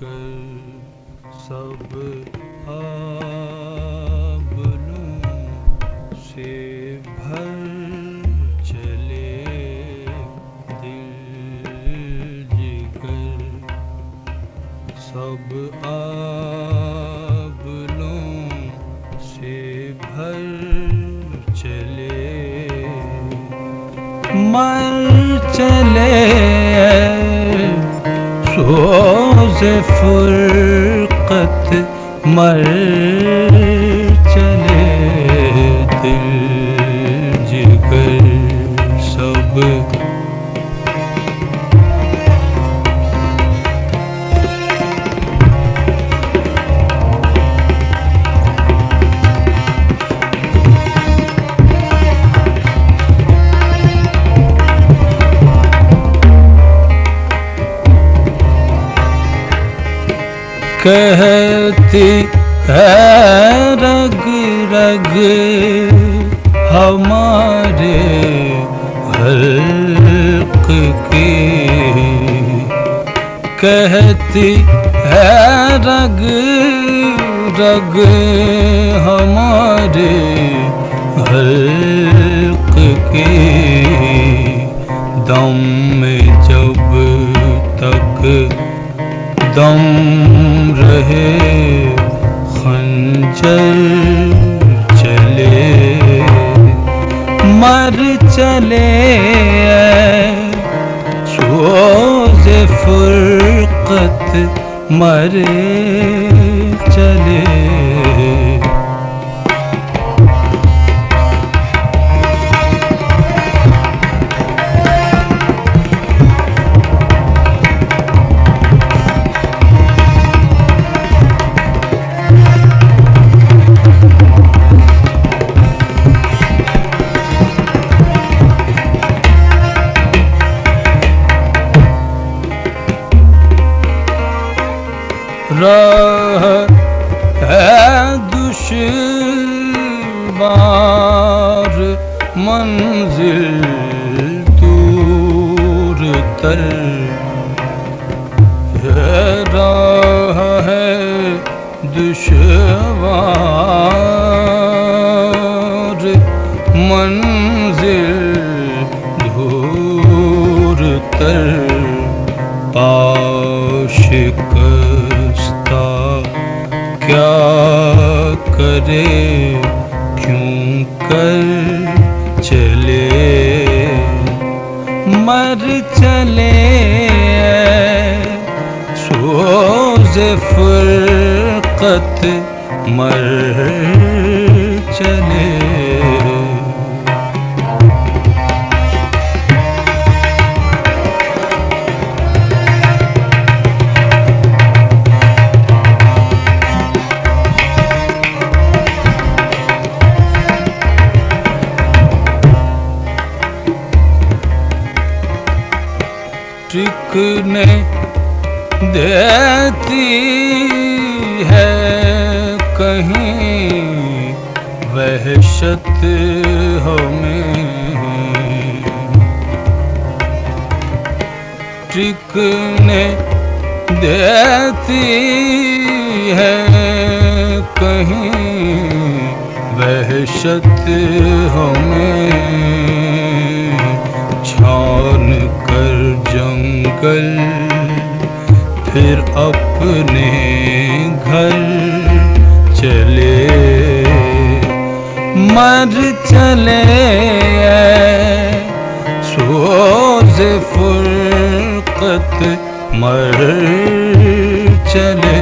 कर सब आबलों से भर चले दिल जिगर, सब आबलों से भर चले मर चले सोज़े फुरक़त मर चले दिल जिगर सब कहती है रग रग हमारे हल्क़ की, कहती है रग रग हमारे हल्क़ की, दम में जब तक दम रहे खंजर चले मर चले सोज़े फुरक़त मर चले। राह है दुश्वार मंजिल दूर तर, राह है दुश्वार मंजिल दूर तर, आशिक क्या करे क्यों कर चले मर चले सोज़े फुरक़त मर चले। टिकने देती है कहीं वहशत हमें, टिकने देती है कहीं वहशत हमें, छान कर जंगल फिर अपने घर चले मर चले सोज़े फुरक़त मर चले।